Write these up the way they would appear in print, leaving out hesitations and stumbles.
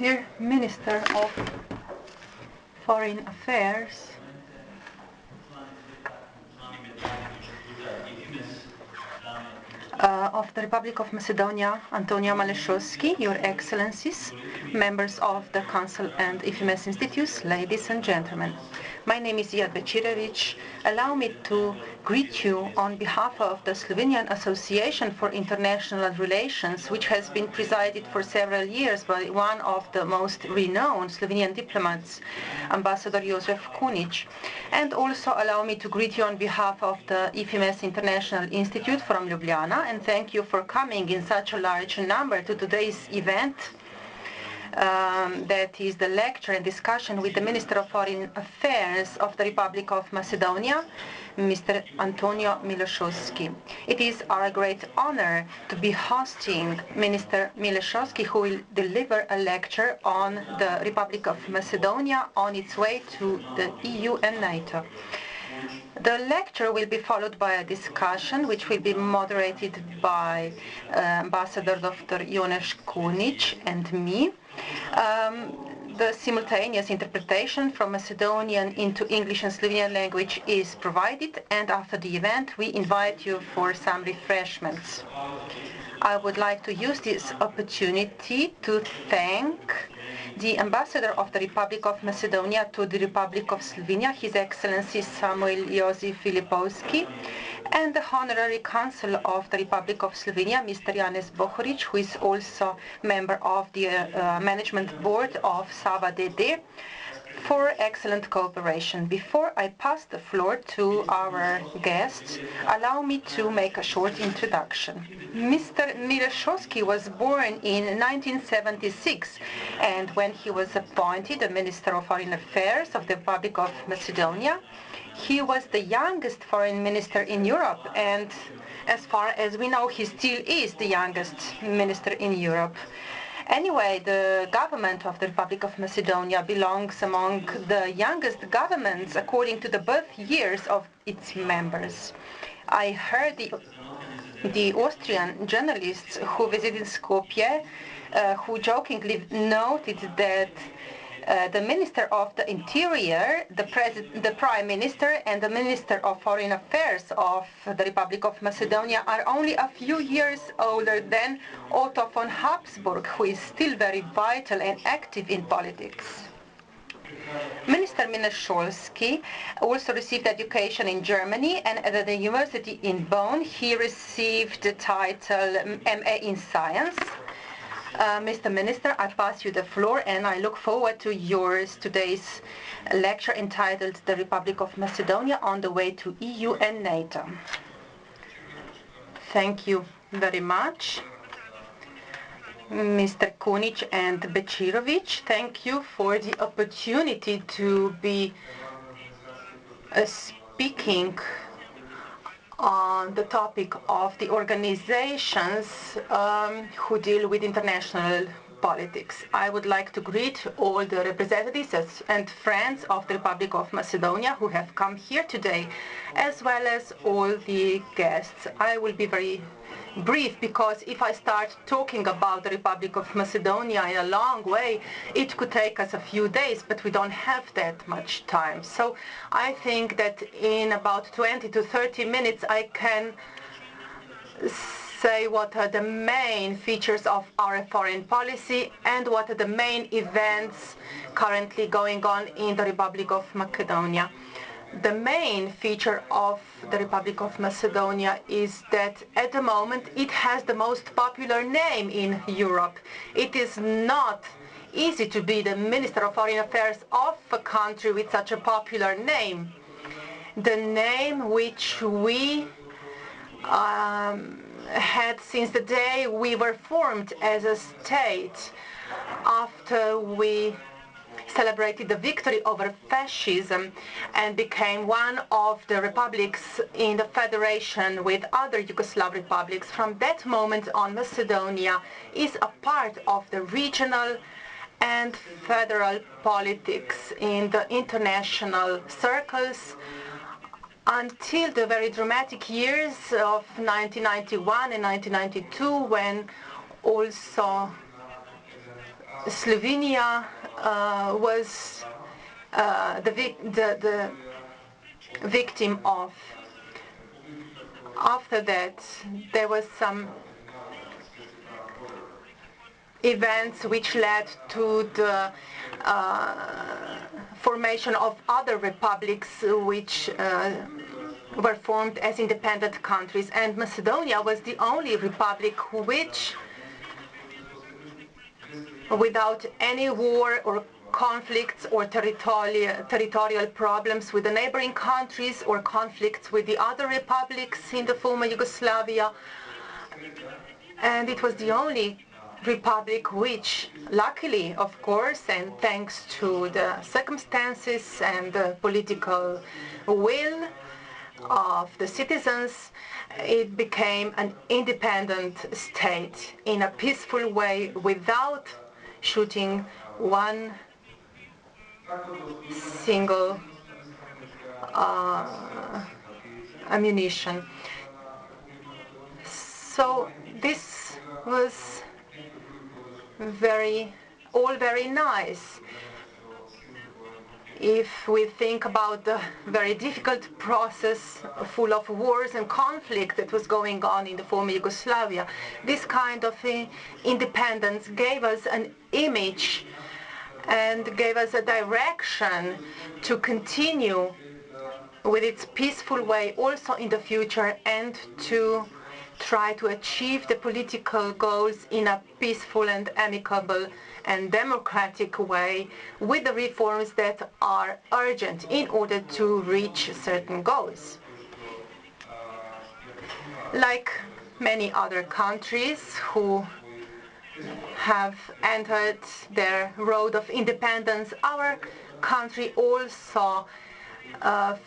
Dear Minister of Foreign Affairs, of the Republic of Macedonia, Antonio Milošoski, Your Excellencies, members of the Council and IFIMES Institutes, ladies and gentlemen. My name is Iad Bečirović. Allow me to greet you on behalf of the Slovenian Association for International Relations, which has been presided for several years by one of the most renowned Slovenian diplomats, Ambassador Josef Kunic. And also allow me to greet you on behalf of the EFIMES International Institute from Ljubljana, and thank you for coming in such a large number to today's event. That is the lecture and discussion with the Minister of Foreign Affairs of the Republic of Macedonia, Mr. Antonio Milošoski. It is our great honor to be hosting Minister Milošoski, who will deliver a lecture on the Republic of Macedonia on its way to the EU and NATO. The lecture will be followed by a discussion which will be moderated by Ambassador Dr. Jonas Kunic and me. The simultaneous interpretation from Macedonian into English and Slovenian language is provided, and after the event we invite you for some refreshments. I would like to use this opportunity to thank the Ambassador of the Republic of Macedonia to the Republic of Slovenia, His Excellency Samuel Josif Filipovski, and the Honorary Consul of the Republic of Slovenia, Mr. Janez Bohorič, who is also member of the Management Board of Sava DD, for excellent cooperation. Before I pass the floor to our guests, allow me to make a short introduction. Mr. Milošoski was born in 1976, and when he was appointed the Minister of Foreign Affairs of the Republic of Macedonia, he was the youngest foreign minister in Europe, and as far as we know, he still is the youngest minister in Europe. Anyway, the government of the Republic of Macedonia belongs among the youngest governments according to the birth years of its members. I heard the Austrian journalists who visited Skopje, who jokingly noted that the Minister of the Interior, the Prime Minister, and the Minister of Foreign Affairs of the Republic of Macedonia are only a few years older than Otto von Habsburg, who is still very vital and active in politics. Minister Milošoski also received education in Germany, and at the university in Bonn he received the title MA in Science. Mr. Minister, I pass you the floor, and I look forward to today's lecture entitled The Republic of Macedonia on the Way to EU and NATO. Thank you very much. Mr. Kunic and Bečirović, thank you for the opportunity to be speaking on the topic of the organizations who deal with international politics. I would like to greet all the representatives and friends of the Republic of Macedonia who have come here today, as well as all the guests. I will be very brief, because if I start talking about the Republic of Macedonia in a long way, it could take us a few days, but we don't have that much time. So I think that in about 20 to 30 minutes I can say what are the main features of our foreign policy and what are the main events currently going on in the Republic of Macedonia. The main feature of the Republic of Macedonia is that at the moment it has the most popular name in Europe. It is not easy to be the Minister of Foreign Affairs of a country with such a popular name. The name which we had since the day we were formed as a state, after we celebrated the victory over fascism and became one of the republics in the federation with other Yugoslav republics. From that moment on, Macedonia is a part of the regional and federal politics in the international circles until the very dramatic years of 1991 and 1992, when also Slovenia was the victim of. After that, there was some events which led to the formation of other republics which were formed as independent countries, and Macedonia was the only republic which, without any war or conflicts or territorial problems with the neighboring countries or conflicts with the other republics in the former Yugoslavia, and it was the only republic which, luckily, of course, and thanks to the circumstances and the political will of the citizens, it became an independent state in a peaceful way without shooting one single ammunition. So this was all very nice. If we think about the very difficult process full of wars and conflict that was going on in the former Yugoslavia, this kind of independence gave us an image and gave us a direction to continue with its peaceful way also in the future, and to try to achieve the political goals in a peaceful and amicable and democratic way with the reforms that are urgent in order to reach certain goals. Like many other countries who have entered their road of independence, our country also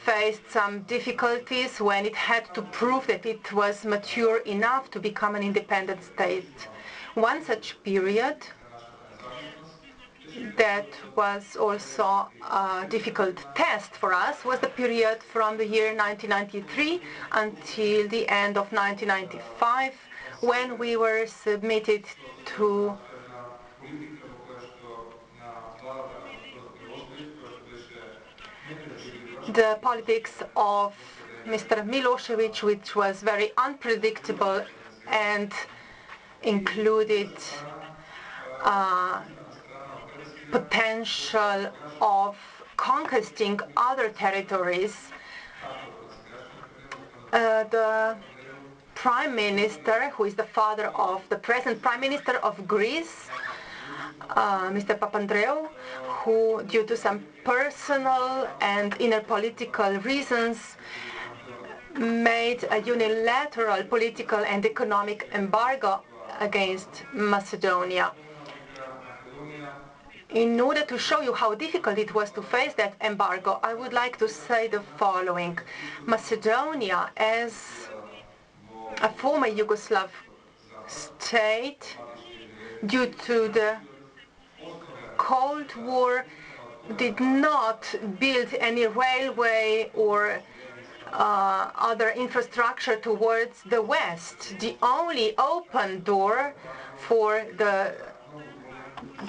faced some difficulties when it had to prove that it was mature enough to become an independent state. One such period that was also a difficult test for us was the period from the year 1993 until the end of 1995, when we were submitted to the politics of Mr. Milošević, which was very unpredictable and included potential of conquering other territories. The Prime Minister, who is the father of the present Prime Minister of Greece, Mr. Papandreou, who, due to some personal and inner political reasons, made a unilateral political and economic embargo against Macedonia. In order to show you how difficult it was to face that embargo, I would like to say the following. Macedonia, as a former Yugoslav state, due to the Cold War, did not build any railway or other infrastructure towards the West. The only open door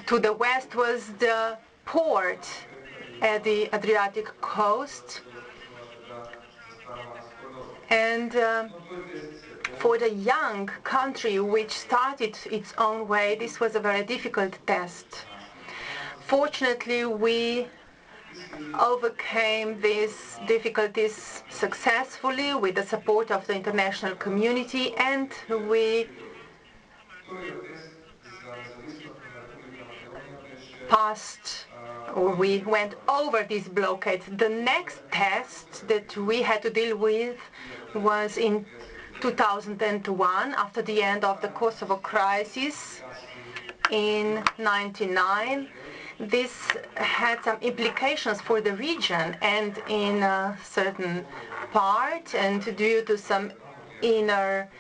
to the West was the port at the Adriatic coast. And for the young country which started its own way, this was a very difficult test. Fortunately, we overcame these difficulties successfully with the support of the international community, and we we went over this blockade. The next test that we had to deal with was in 2001, after the end of the Kosovo crisis in '99. This had some implications for the region, and in a certain part, and due to some inner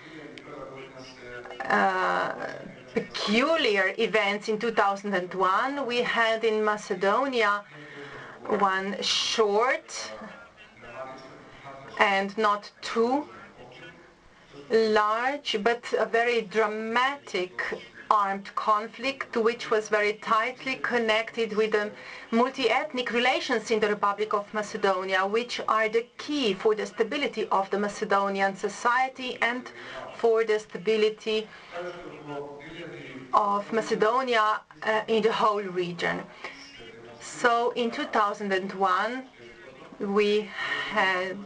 peculiar events in 2001, we had in Macedonia one short and not too large, but a very dramatic armed conflict, which was very tightly connected with the multi-ethnic relations in the Republic of Macedonia, which are the key for the stability of the Macedonian society and for the stability of Macedonia in the whole region. So in 2001, we had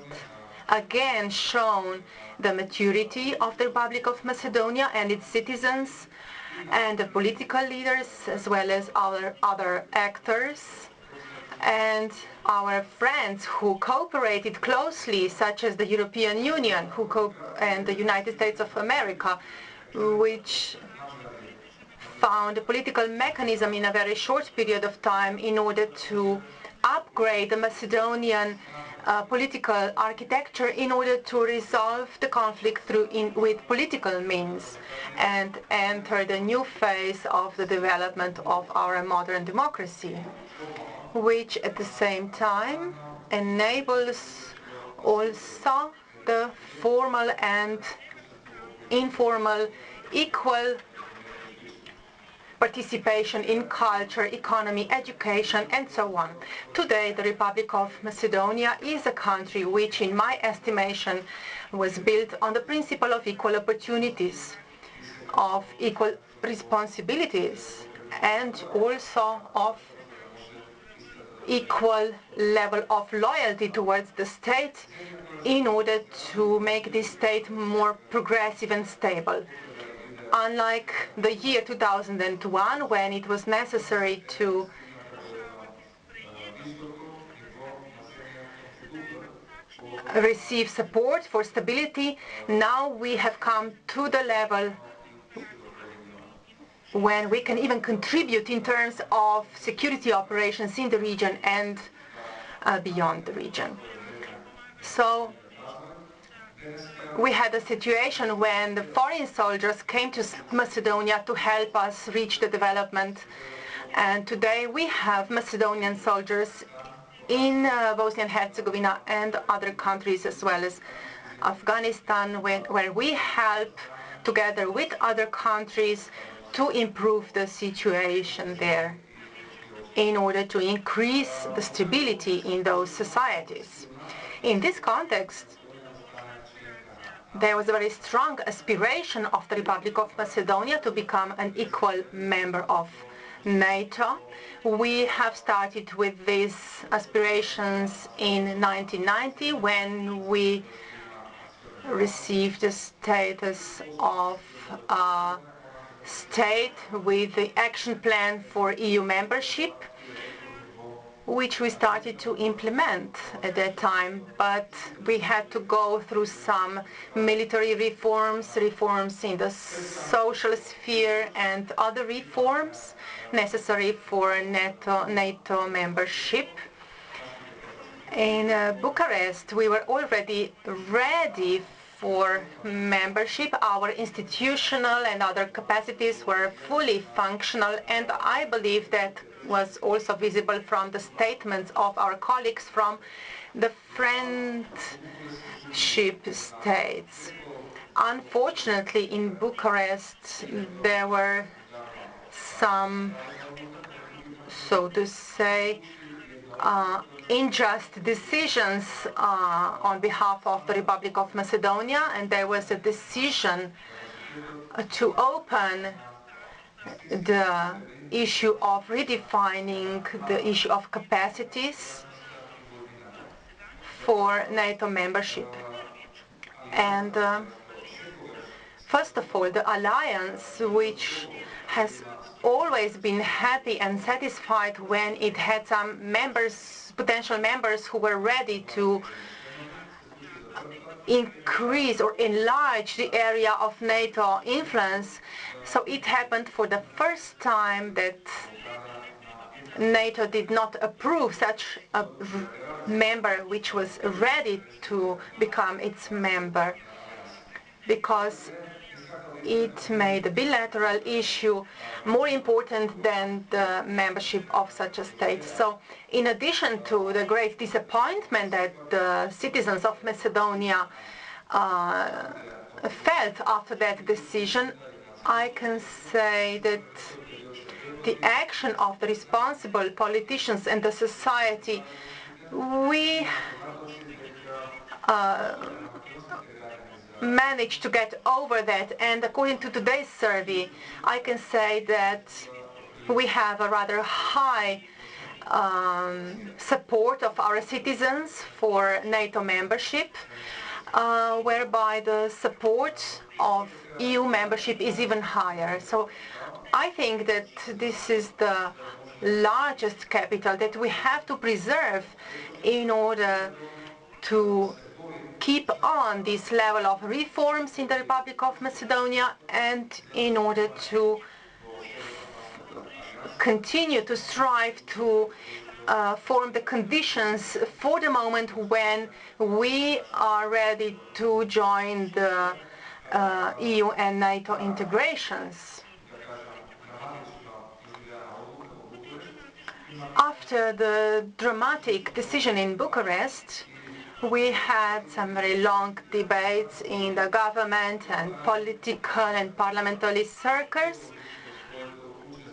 again shown the maturity of the Republic of Macedonia and its citizens and the political leaders, as well as our other actors and our friends who cooperated closely, such as the European Union and the United States of America, which found a political mechanism in a very short period of time in order to upgrade the Macedonian political architecture in order to resolve the conflict with political means and enter the new phase of the development of our modern democracy, which at the same time enables also the formal and informal equal participation in culture, economy, education, and so on. Today, the Republic of Macedonia is a country which, in my estimation, was built on the principle of equal opportunities, of equal responsibilities, and also of equal level of loyalty towards the state in order to make this state more progressive and stable. Unlike the year 2001, when it was necessary to receive support for stability, now we have come to the level when we can even contribute in terms of security operations in the region and beyond the region. So we had a situation when the foreign soldiers came to Macedonia to help us reach the development. And today we have Macedonian soldiers in Bosnia and Herzegovina and other countries, as well as Afghanistan, where we help together with other countries to improve the situation there in order to increase the stability in those societies. In this context, there was a very strong aspiration of the Republic of Macedonia to become an equal member of NATO. We have started with these aspirations in 1990 when we received the status of a state with the action plan for EU membership, which we started to implement at that time, but we had to go through some military reforms in the social sphere, and other reforms necessary for NATO membership. In Bucharest, we were already ready for membership. Our institutional and other capacities were fully functional, and I believe that was also visible from the statements of our colleagues from the friendship states. Unfortunately, in Bucharest, there were some, so to say, unjust decisions on behalf of the Republic of Macedonia, and there was a decision to open the issue of redefining the issue of capacities for NATO membership. And first of all, the alliance, which has always been happy and satisfied when it had some members, potential members, who were ready to increase or enlarge the area of NATO influence. So it happened for the first time that NATO did not approve such a member which was ready to become its member, because it made the bilateral issue more important than the membership of such a state. So in addition to the great disappointment that the citizens of Macedonia felt after that decision, I can say that the action of the responsible politicians and the society, we managed to get over that. And according to today's survey, I can say that we have a rather high support of our citizens for NATO membership, whereby the support of EU membership is even higher. So I think that this is the largest capital that we have to preserve in order to keep on this level of reforms in the Republic of Macedonia and in order to continue to strive to form the conditions for the moment when we are ready to join the EU and NATO integrations. After the dramatic decision in Bucharest, we had some very long debates in the government and political and parliamentary circles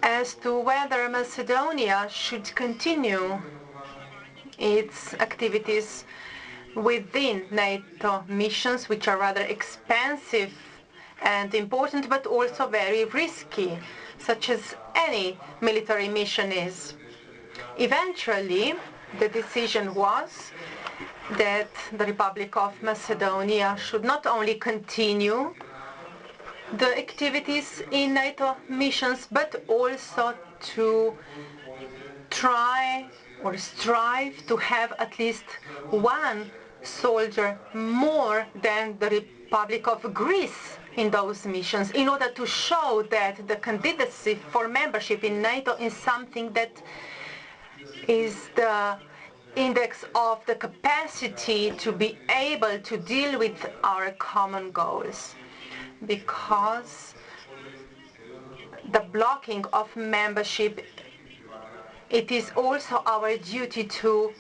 as to whether Macedonia should continue its activities within NATO missions, which are rather expensive and important, but also very risky, such as any military mission is. Eventually, the decision was that the Republic of Macedonia should not only continue the activities in NATO missions, but also to try or strive to have at least one soldier more than the Republic of Greece in those missions, in order to show that the candidacy for membership in NATO is something that is the index of the capacity to be able to deal with our common goals. Because the blocking of membership, it is also our duty to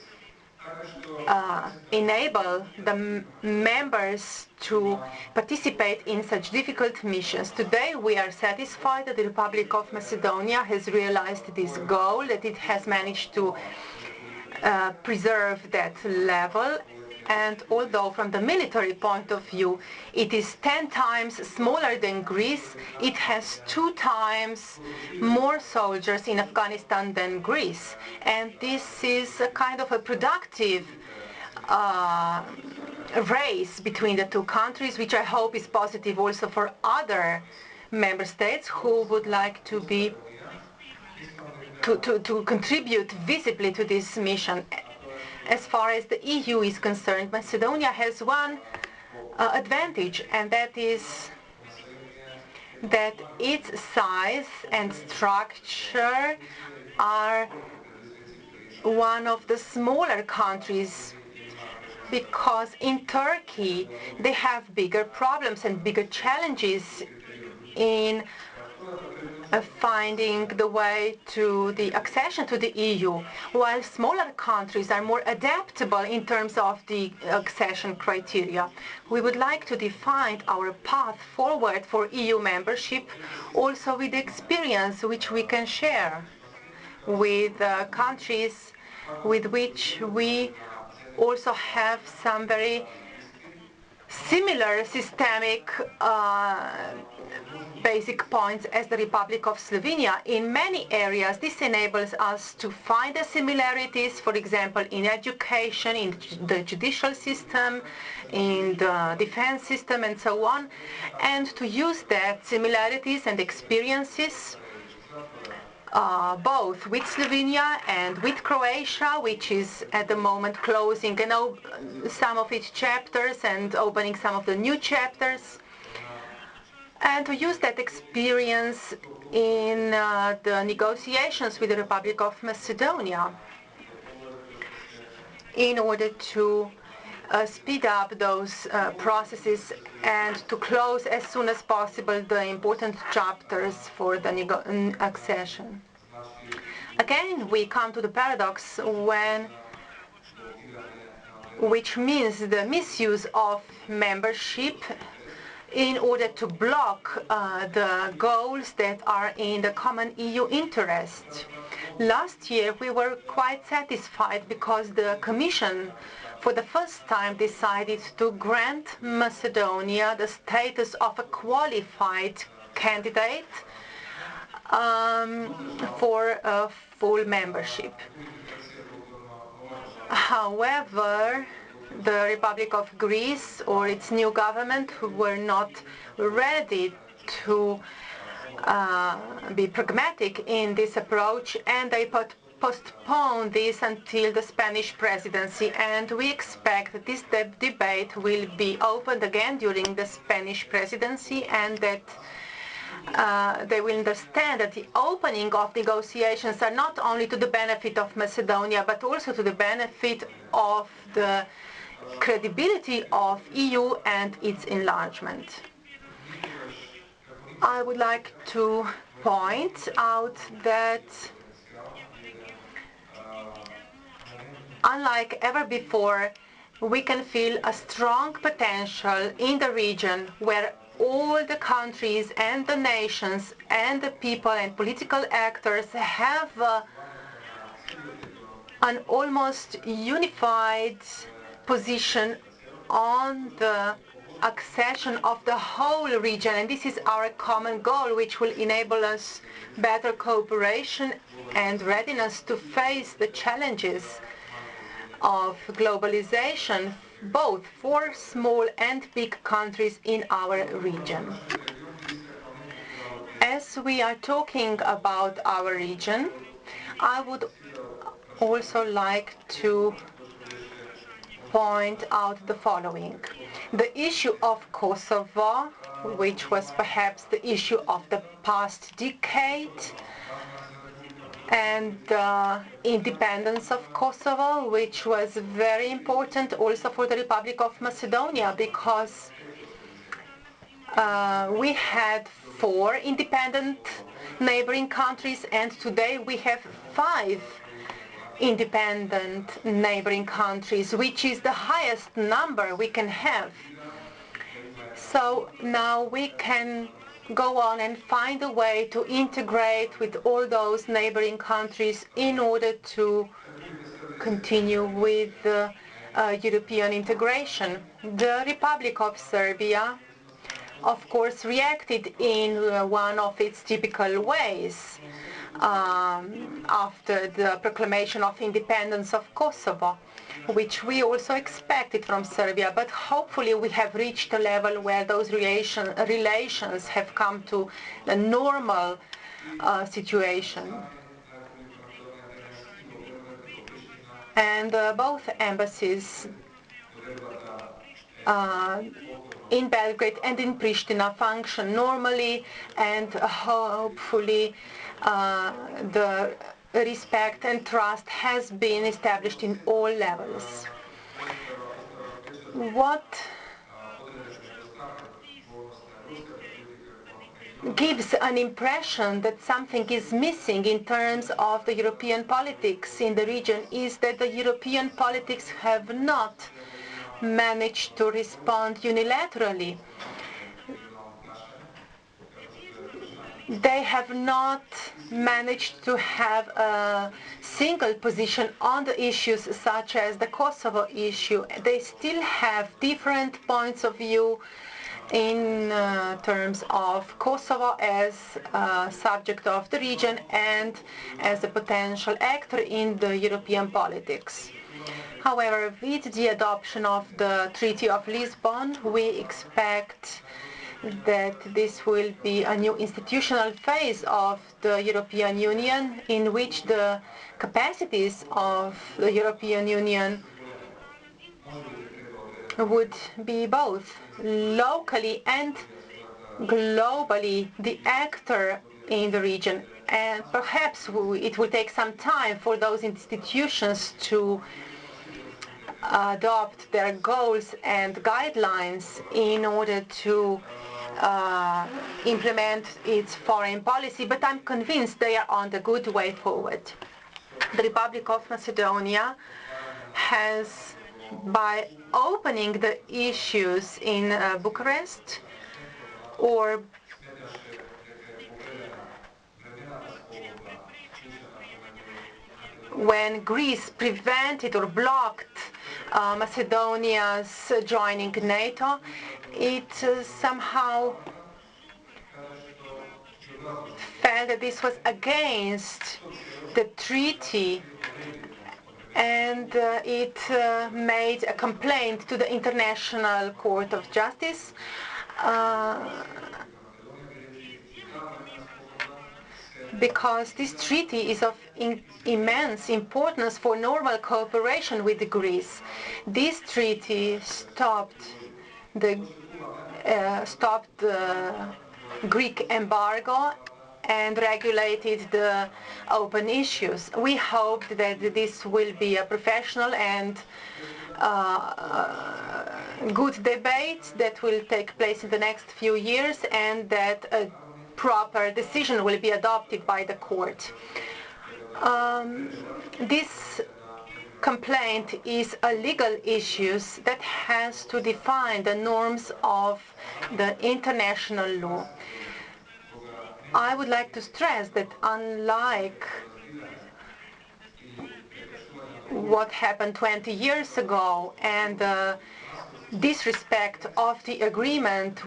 enable the members to participate in such difficult missions. Today we are satisfied that the Republic of Macedonia has realized this goal, that it has managed to preserve that level. And although from the military point of view it is 10 times smaller than Greece, it has 2 times more soldiers in Afghanistan than Greece. And this is a kind of a productive race between the two countries, which I hope is positive also for other member states who would like to be to contribute visibly to this mission. As far as the EU is concerned, Macedonia has one advantage, and that is that its size and structure are one of the smaller countries, because in Turkey they have bigger problems and bigger challenges in finding the way to the accession to the EU, while smaller countries are more adaptable in terms of the accession criteria. We would like to define our path forward for EU membership also with experience which we can share with countries with which we also have some very similar systemic basic points as the Republic of Slovenia. In many areas, this enables us to find the similarities, for example, in education, in the judicial system, in the defense system, and so on, and to use that similarities and experiences both with Slovenia and with Croatia, which is at the moment closing some of its chapters and opening some of the new chapters, and to use that experience in the negotiations with the Republic of Macedonia in order to speed up those processes and to close as soon as possible the important chapters for the accession. Again, we come to the paradox which means the misuse of membership in order to block the goals that are in the common EU interest. Last year, we were quite satisfied because the Commission, for the first time, decided to grant Macedonia the status of a qualified candidate for full membership. However, the Republic of Greece or its new government were not ready to be pragmatic in this approach, and they postponed this until the Spanish presidency. And we expect that this debate will be opened again during the Spanish presidency, and that they will understand that the opening of negotiations are not only to the benefit of Macedonia, but also to the benefit of the credibility of EU and its enlargement. I would like to point out that unlike ever before, we can feel a strong potential in the region where all the countries and the nations and the people and political actors have an almost unified position on the accession of the whole region. And this is our common goal, which will enable us better cooperation and readiness to face the challenges of globalization, both for small and big countries in our region. As we are talking about our region, I would also like to point out the following. The issue of Kosovo, which was perhaps the issue of the past decade, and the independence of Kosovo, which was very important also for the Republic of Macedonia, because we had 4 independent neighboring countries, and today we have 5 independent neighboring countries, which is the highest number we can have. So now we can go on and find a way to integrate with all those neighboring countries in order to continue with European integration. The Republic of Serbia, of course, reacted in one of its typical ways after the proclamation of independence of Kosovo, which we also expected from Serbia. But hopefully we have reached a level where those relations have come to a normal situation. And both embassies in Belgrade and in Pristina function normally, and hopefully the respect and trust has been established in all levels. What gives an impression that something is missing in terms of the European politics in the region is that the European politics have not managed to respond unilaterally. They have not managed to have a single position on the issues such as the Kosovo issue. They still have different points of view in terms of Kosovo as a subject of the region and as a potential actor in the European politics. However, with the adoption of the Treaty of Lisbon, we expect that this will be a new institutional phase of the European Union, in which the capacities of the European Union would be both locally and globally the actor in the region. And perhaps it will take some time for those institutions to adopt their goals and guidelines in order to implement its foreign policy, but I'm convinced they are on the good way forward. The Republic of Macedonia has, by opening the issues in Bucharest, or when Greece prevented or blocked Macedonia's joining NATO, it somehow felt that this was against the treaty, and it made a complaint to the International Court of Justice. Because this treaty is of immense importance for normal cooperation with Greece. This treaty stopped the Greek embargo and regulated the open issues. We hope that this will be a professional and good debate that will take place in the next few years, and that a proper decision will be adopted by the court. This complaint is a legal issue that has to define the norms of the international law. I would like to stress that unlike what happened 20 years ago and disrespect of the agreement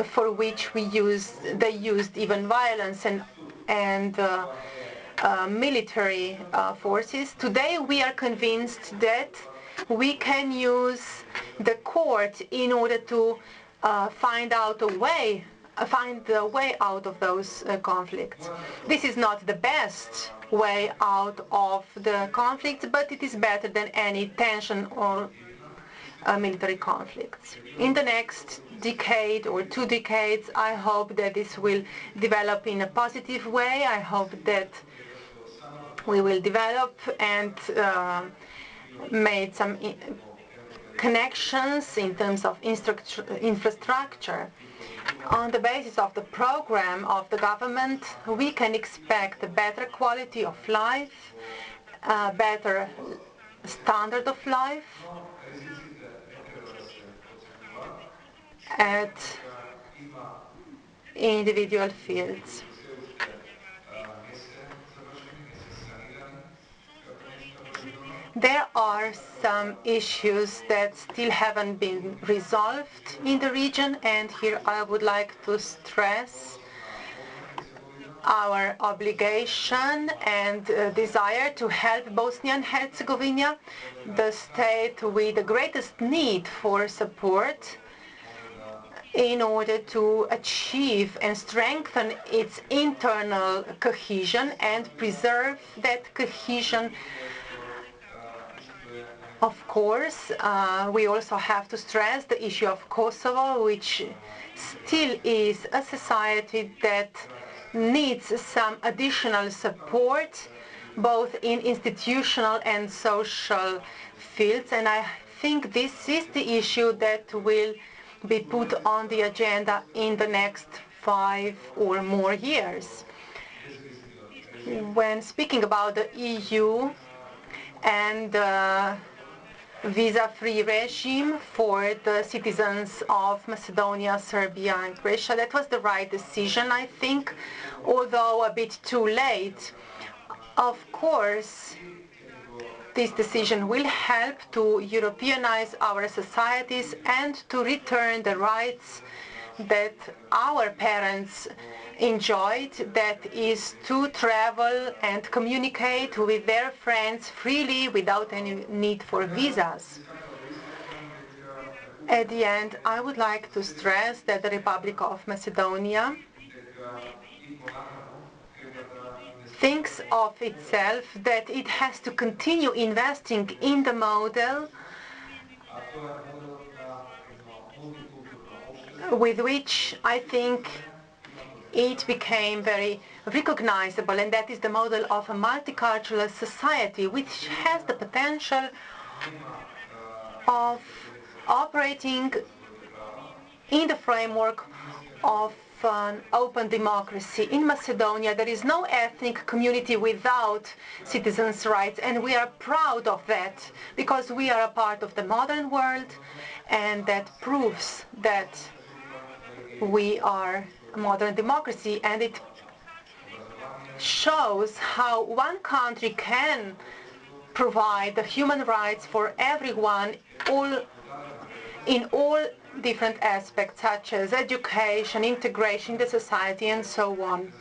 for which they used even violence and military forces. Today we are convinced that we can use the court in order to find a way out of those conflicts. This is not the best way out of the conflicts, but it is better than any tension or military conflicts. In the next decade or 2 decades, I hope that this will develop in a positive way. I hope that we will develop and make some connections in terms of infrastructure. On the basis of the program of the government, we can expect a better quality of life, a better standard of life at individual fields. There are some issues that still haven't been resolved in the region, and here I would like to stress our obligation and desire to help Bosnia and Herzegovina, the state with the greatest need for support, in order to achieve and strengthen its internal cohesion and preserve that cohesion. Of course, we also have to stress the issue of Kosovo, which still is a society that needs some additional support, both in institutional and social fields. And I think this is the issue that will be put on the agenda in the next 5 or more years. When speaking about the EU and visa-free regime for the citizens of Macedonia, Serbia, and Croatia, that was the right decision, I think, although a bit too late. Of course, this decision will help to Europeanize our societies and to return the rights that our parents enjoyed, that is to travel and communicate with their friends freely without any need for visas. At the end, I would like to stress that the Republic of Macedonia thinks of itself that it has to continue investing in the model with which I think it became very recognizable, and that is the model of a multicultural society which has the potential of operating in the framework of an open democracy. In Macedonia, there is no ethnic community without citizens' rights, and we are proud of that because we are a part of the modern world, and that proves that We are a modern democracy, and it shows how one country can provide the human rights for everyone in all different aspects, such as education, integration in the society, and so on.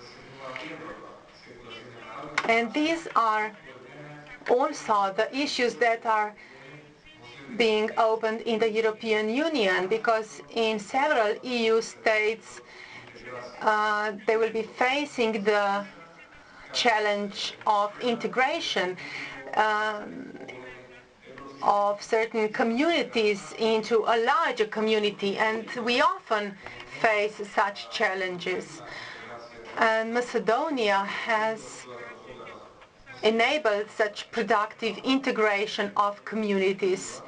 And these are also the issues that are being opened in the European Union, because in several EU states they will be facing the challenge of integration of certain communities into a larger community, and we often face such challenges. And Macedonia has enabled such productive integration of communities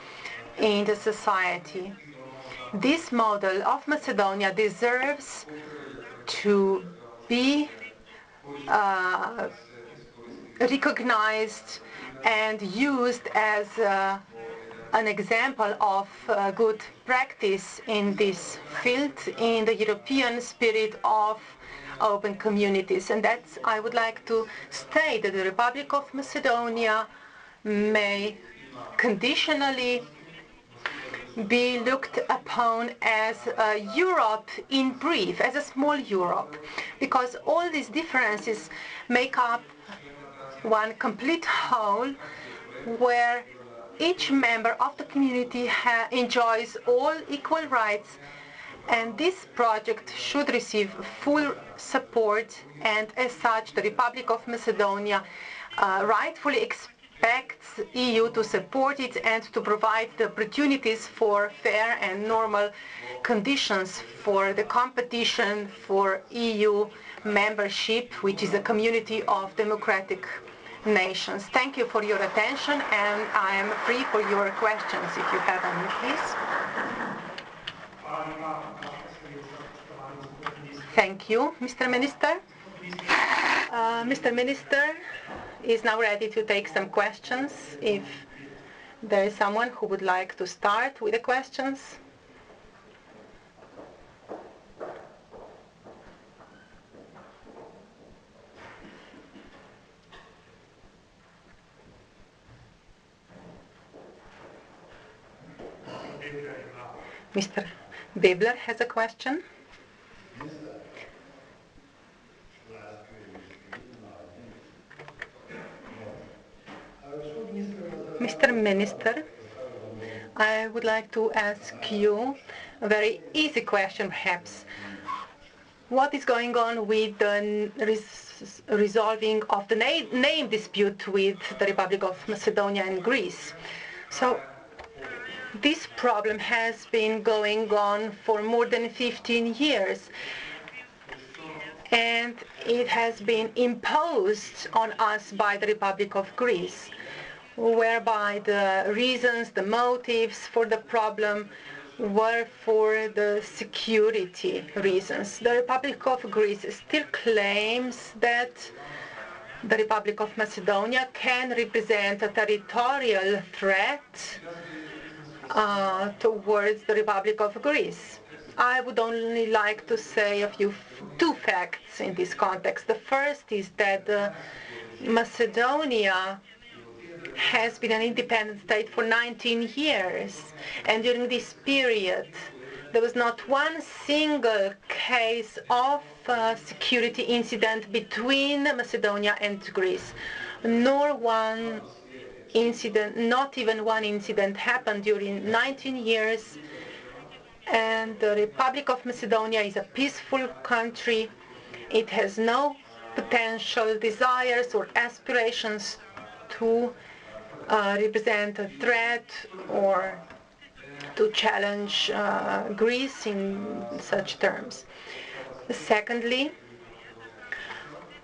in the society. This model of Macedonia deserves to be recognized and used as an example of good practice in this field, in the European spirit of open communities. And that's, I would like to state that the Republic of Macedonia may conditionally be looked upon as Europe in brief, as a small Europe, because all these differences make up one complete whole where each member of the community enjoys all equal rights, and this project should receive full support, and as such the Republic of Macedonia rightfully expects EU to support it and to provide the opportunities for fair and normal conditions for the competition for EU membership, which is a community of democratic nations. Thank you for your attention, and I am free for your questions if you have any, please. Thank you, Mr. Minister. Mr. Minister is now ready to take some questions. If there is someone who would like to start with the questions. Mr. Bibler has a question. Mr. Minister, I would like to ask you a very easy question, perhaps. What is going on with the resolving of the name dispute with the Republic of Macedonia and Greece? So, this problem has been going on for more than 15 years, and it has been imposed on us by the Republic of Greece, whereby the reasons, the motives for the problem were for the security reasons. The Republic of Greece still claims that the Republic of Macedonia can represent a territorial threat towards the Republic of Greece. I would only like to say two facts in this context. The first is that Macedonia has been an independent state for 19 years, and during this period there was not one single case of security incident between Macedonia and Greece, nor one incident, not even one incident happened during 19 years, and the Republic of Macedonia is a peaceful country. It has no potential desires or aspirations to represent a threat or to challenge Greece in such terms. Secondly,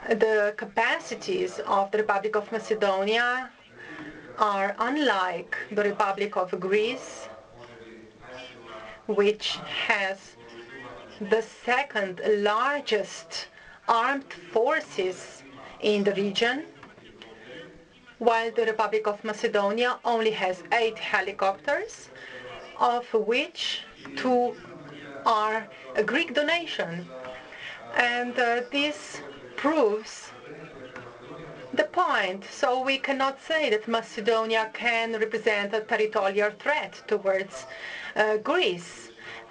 the capacities of the Republic of Macedonia are unlike the Republic of Greece, which has the second largest armed forces in the region, while the Republic of Macedonia only has 8 helicopters, of which 2 are a Greek donation. And this proves the point. So we cannot say that Macedonia can represent a territorial threat towards Greece.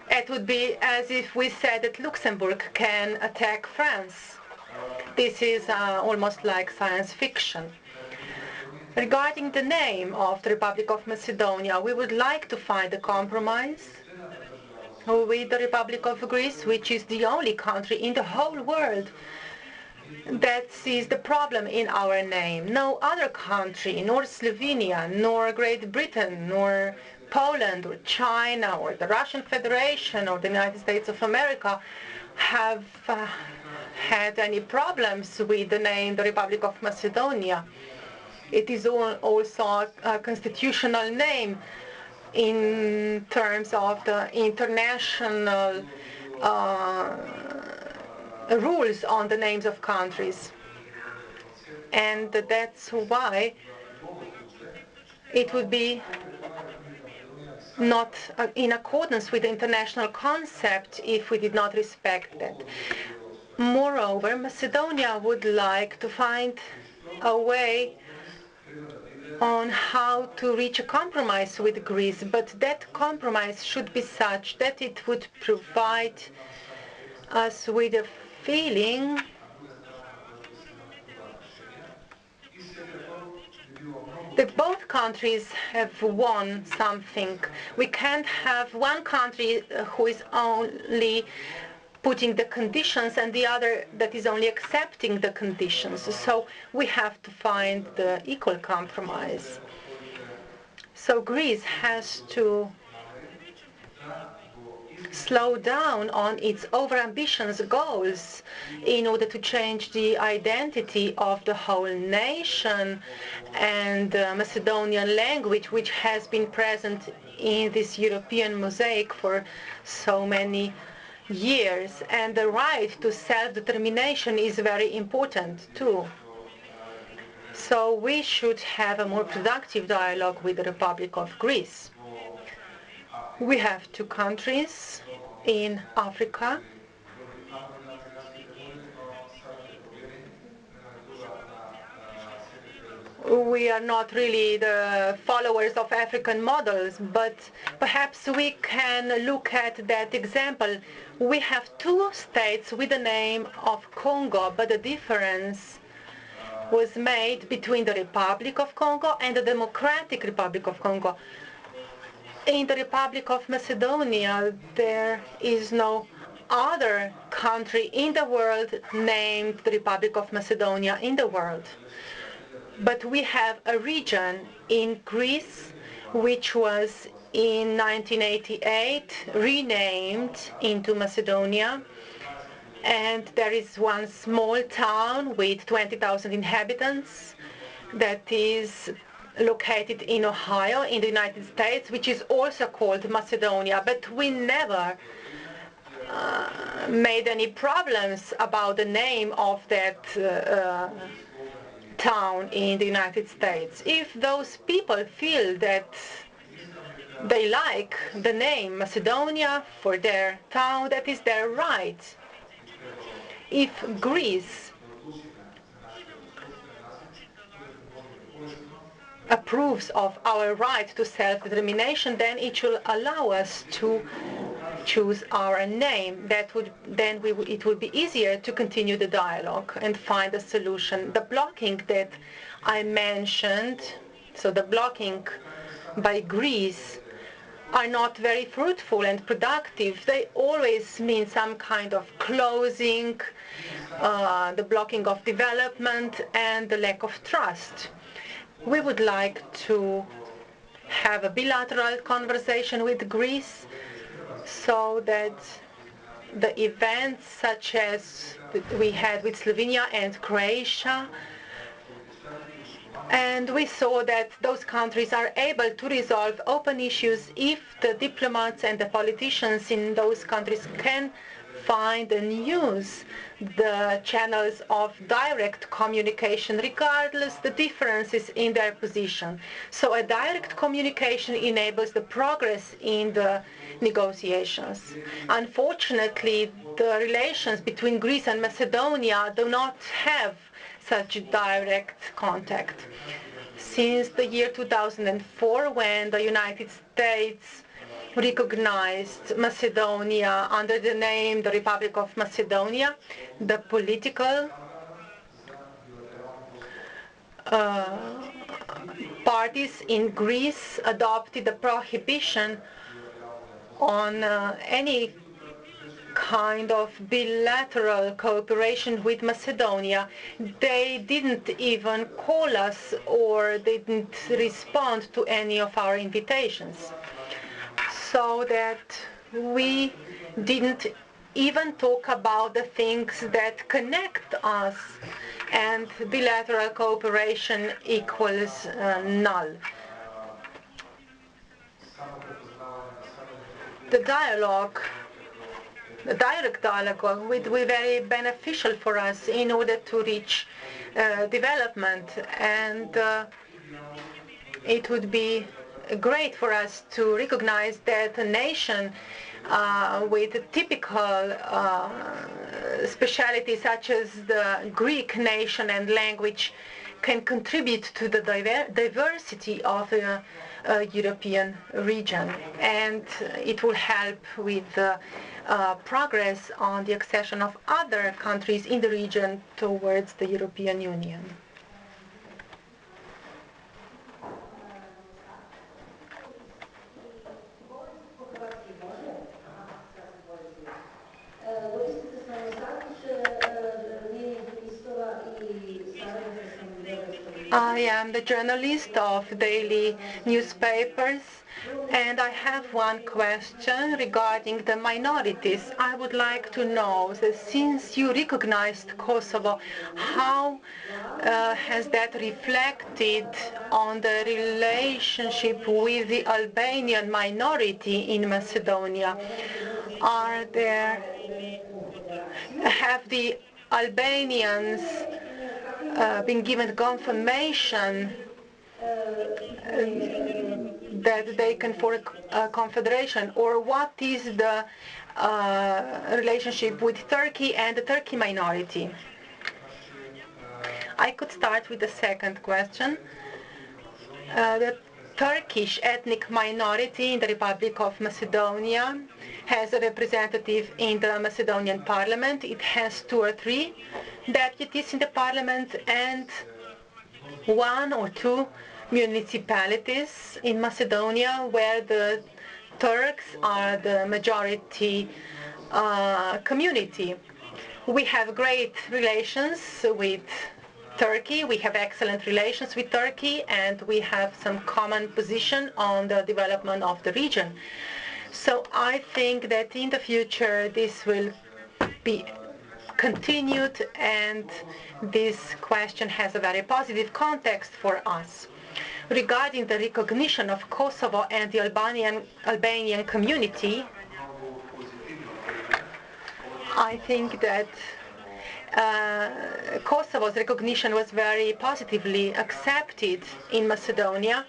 It would be as if we said that Luxembourg can attack France. This is almost like science fiction. Regarding the name of the Republic of Macedonia, we would like to find a compromise with the Republic of Greece, which is the only country in the whole world that sees the problem in our name. No other country, nor Slovenia, nor Great Britain, nor Poland, or China, or the Russian Federation, or the United States of America have had any problems with the name the Republic of Macedonia. It is also a constitutional name in terms of the international rules on the names of countries. And that's why it would be not in accordance with the international concept if we did not respect that. Moreover, Macedonia would like to find a way on how to reach a compromise with Greece, but that compromise should be such that it would provide us with a feeling that both countries have won something. We can't have one country who is only putting the conditions and the other that is only accepting the conditions. So we have to find the equal compromise. So Greece has to slow down on its overambitious goals in order to change the identity of the whole nation and the Macedonian language, which has been present in this European mosaic for so many years. And the right to self-determination is very important too. So we should have a more productive dialogue with the Republic of Greece. We have two countries in Africa. We are not really the followers of African models, but perhaps we can look at that example. We have two states with the name of Congo, but the difference was made between the Republic of Congo and the Democratic Republic of Congo. In the Republic of Macedonia, there is no other country in the world named the Republic of Macedonia in the world. But we have a region in Greece which was in 1988 renamed into Macedonia. And there is one small town with 20,000 inhabitants that is located in Ohio, in the United States, which is also called Macedonia. But we never made any problems about the name of that town in the United States. If those people feel that they like the name Macedonia for their town, that is their right. If Greece approves of our right to self-determination, then it will allow us to choose our name. That would then it would be easier to continue the dialogue and find a solution. The blocking that I mentioned, so the blocking by Greece, are not very fruitful and productive. They always mean some kind of closing, the blocking of development, and the lack of trust. We would like to have a bilateral conversation with Greece so that the events such as we had with Slovenia and Croatia, and we saw that those countries are able to resolve open issues if the diplomats and the politicians in those countries can find and use the channels of direct communication regardless the differences in their position. So a direct communication enables the progress in the negotiations. Unfortunately, the relations between Greece and Macedonia do not have such direct contact. Since the year 2004, when the United States recognized Macedonia under the name the Republic of Macedonia, the political parties in Greece adopted a prohibition on any kind of bilateral cooperation with Macedonia. They didn't even call us or they didn't respond to any of our invitations. So that we didn't even talk about the things that connect us, and bilateral cooperation equals null. The direct dialogue would be very beneficial for us in order to reach development, and it would be great for us to recognize that a nation with typical specialities such as the Greek nation and language can contribute to the diversity of the European region, and it will help with the progress on the accession of other countries in the region towards the European Union. I am the journalist of daily newspapers, and I have one question regarding the minorities. I would like to know that since you recognized Kosovo, how has that reflected on the relationship with the Albanian minority in Macedonia? Have the Albanians been given confirmation that they can form a confederation, or what is the relationship with Turkey and the Turkey minority? I could start with the second question. The Turkish ethnic minority in the Republic of Macedonia has a representative in the Macedonian parliament. It has 2 or 3 deputies in the parliament and 1 or 2 municipalities in Macedonia where the Turks are the majority community. We have great relations with Turkey. We have excellent relations with Turkey, and we have some common position on the development of the region. So I think that in the future this will be continued, and this question has a very positive context for us. Regarding the recognition of Kosovo and the Albanian community, I think that Kosovo's recognition was very positively accepted in Macedonia,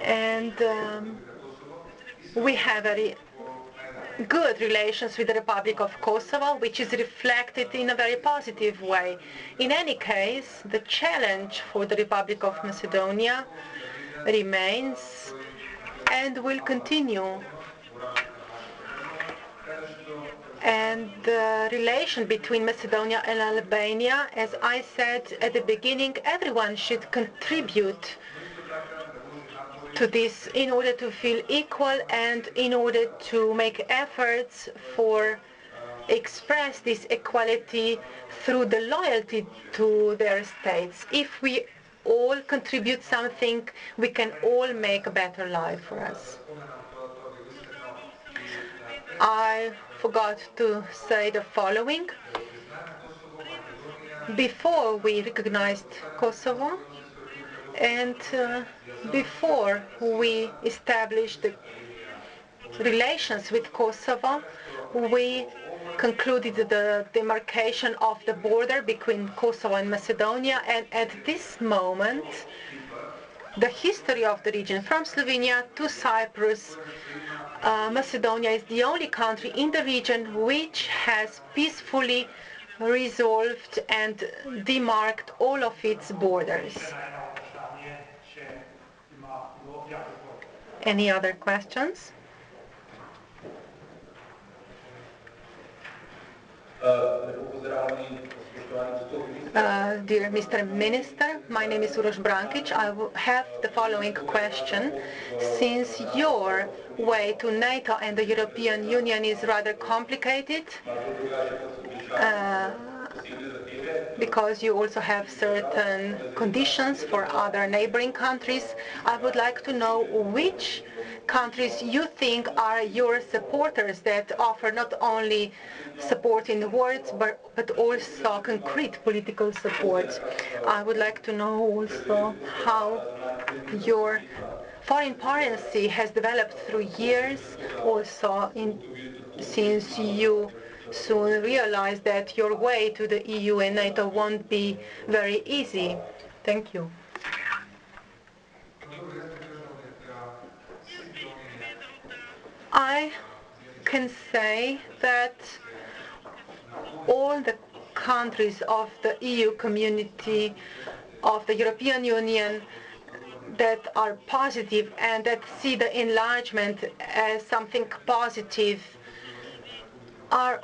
and we have very good relations with the Republic of Kosovo, which is reflected in a very positive way. In any case, the challenge for the Republic of Macedonia remains and will continue. And the relation between Macedonia and Albania, as I said at the beginning, everyone should contribute to this in order to feel equal and in order to make efforts for express this equality through the loyalty to their states. If we all contribute something, we can all make a better life for us. I forgot to say the following. Before we recognized Kosovo and before we established the relations with Kosovo, we concluded the demarcation of the border between Kosovo and Macedonia, and at this moment the history of the region from Slovenia to Cyprus, Macedonia is the only country in the region which has peacefully resolved and demarked all of its borders. Any other questions? Dear Mr. Minister, my name is Uroš Brankić. I have the following question. Since your way to NATO and the European Union is rather complicated, because you also have certain conditions for other neighboring countries, I would like to know which countries you think are your supporters that offer not only support in words but also concrete political support. I would like to know also how your foreign policy has developed through years, also since you soon realize that your way to the EU and NATO won't be very easy. Thank you. I can say that all the countries of the EU community, of the European Union, that are positive and that see the enlargement as something positive are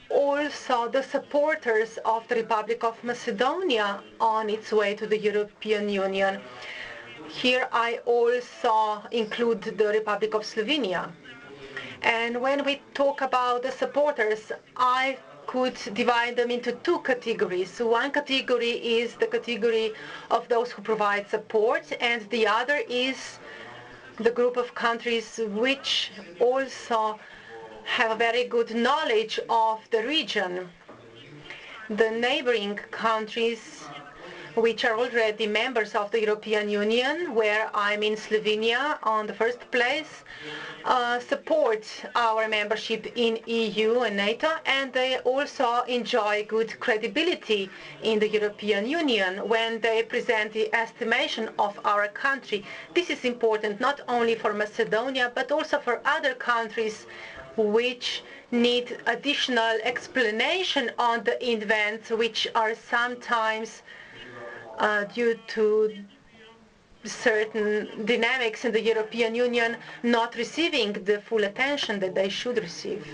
also the supporters of the Republic of Macedonia on its way to the European Union. Here I also include the Republic of Slovenia. And when we talk about the supporters, I could divide them into two categories. One category is the category of those who provide support, and the other is the group of countries which also have a very good knowledge of the region. The neighboring countries, which are already members of the European Union, where I'm in Slovenia on the first place, support our membership in EU and NATO, and they also enjoy good credibility in the European Union when they present the estimation of our country. This is important not only for Macedonia, but also for other countries which need additional explanation on the events which are sometimes due to certain dynamics in the European Union not receiving the full attention that they should receive.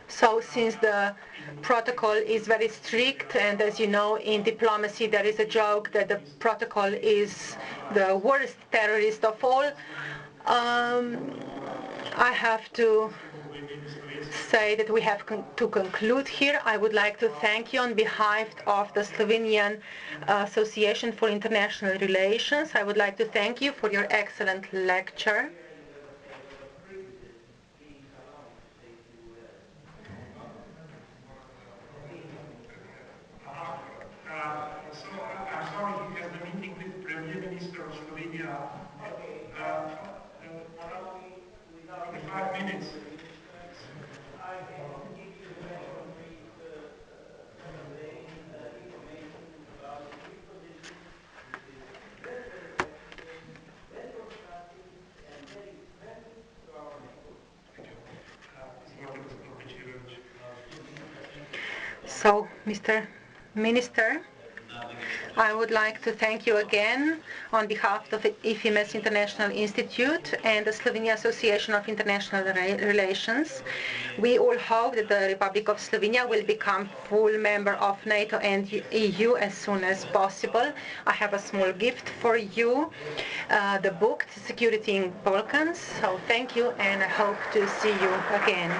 So since the protocol is very strict, and as you know, in diplomacy there is a joke that the protocol is the worst terrorist of all, I have to say that we have to conclude here. I would like to thank you on behalf of the Slovenian Association for International Relations. I would like to thank you for your excellent lecture. I'm sorry, he has a meeting with Premier Minister of Slovenia in 5 minutes. So, Mr. Minister, I would like to thank you again on behalf of the IFIMES International Institute and the Slovenia Association of International Relations. We all hope that the Republic of Slovenia will become full member of NATO and EU as soon as possible. I have a small gift for you, the book, Security in Balkans. So thank you, and I hope to see you again.